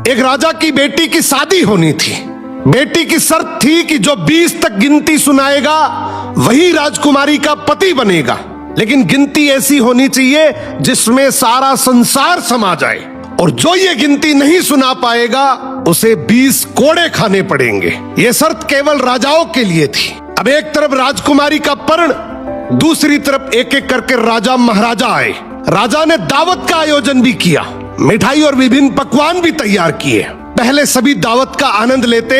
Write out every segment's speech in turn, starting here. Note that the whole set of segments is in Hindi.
एक राजा की बेटी की शादी होनी थी। बेटी की शर्त थी कि जो 20 तक गिनती सुनाएगा वही राजकुमारी का पति बनेगा, लेकिन गिनती ऐसी होनी चाहिए जिसमें सारा संसार समा जाए, और जो ये गिनती नहीं सुना पाएगा उसे 20 कोड़े खाने पड़ेंगे। ये शर्त केवल राजाओं के लिए थी। अब एक तरफ राजकुमारी का पर्ण, दूसरी तरफ एक एक करके राजा महाराजा आए। राजा ने दावत का आयोजन भी किया, मिठाई और विभिन्न पकवान भी तैयार किए। पहले सभी दावत का आनंद लेते,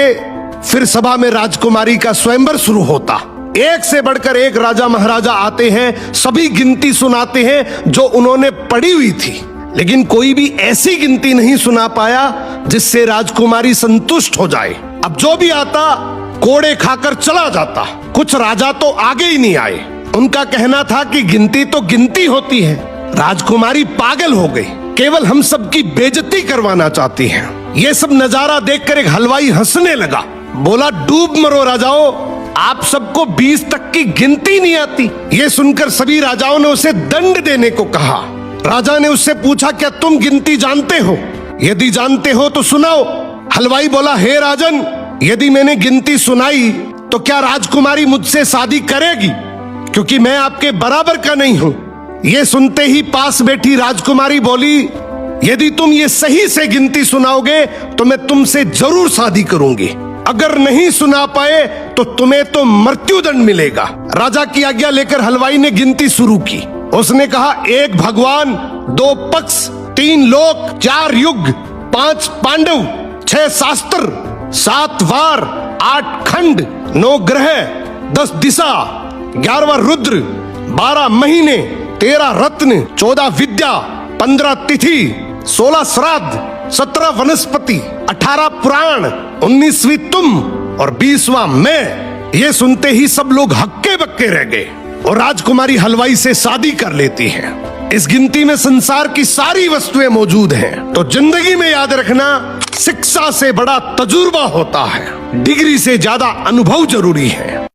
फिर सभा में राजकुमारी का स्वयंवर शुरू होता। एक से बढ़कर एक राजा महाराजा आते हैं, सभी गिनती सुनाते हैं जो उन्होंने पढ़ी हुई थी, लेकिन कोई भी ऐसी गिनती नहीं सुना पाया जिससे राजकुमारी संतुष्ट हो जाए। अब जो भी आता कोड़े खाकर चला जाता। कुछ राजा तो आगे ही नहीं आए। उनका कहना था कि गिनती तो गिनती होती है, राजकुमारी पागल हो गई, केवल हम सबकी बेइज्जती करवाना चाहती हैं। ये सब नजारा देखकर एक हलवाई हंसने लगा, बोला डूब मरो राजाओं, आप सबको 20 तक की गिनती नहीं आती। ये सुनकर सभी राजाओं ने उसे दंड देने को कहा। राजा ने उससे पूछा, क्या तुम गिनती जानते हो? यदि जानते हो तो सुनाओ। हलवाई बोला, हे राजन, यदि मैंने गिनती सुनाई तो क्या राजकुमारी मुझसे शादी करेगी, क्योंकि मैं आपके बराबर का नहीं हूं। ये सुनते ही पास बैठी राजकुमारी बोली, यदि तुम ये सही से गिनती सुनाओगे तो मैं तुमसे जरूर शादी करूंगी, अगर नहीं सुना पाए तो तुम्हें तो मृत्युदंड मिलेगा। राजा की आज्ञा लेकर हलवाई ने गिनती शुरू की। उसने कहा, 1 भगवान, 2 पक्ष, 3 लोक, 4 युग, 5 पांडव, 6 शास्त्र, 7 वार, 8 खंड, 9 ग्रह, 10 दिशा, 11वां रुद्र, 12 महीने, 13 रत्न, 14 विद्या, 15 तिथि, 16 श्राद्ध, 17 वनस्पति, 18 पुराण, 19वीं तुम और 20वां मैं। ये सुनते ही सब लोग हक्के बक्के रह गए और राजकुमारी हलवाई से शादी कर लेती है। इस गिनती में संसार की सारी वस्तुएं मौजूद हैं। तो जिंदगी में याद रखना, शिक्षा से बड़ा तजुर्बा होता है, डिग्री से ज्यादा अनुभव जरूरी है।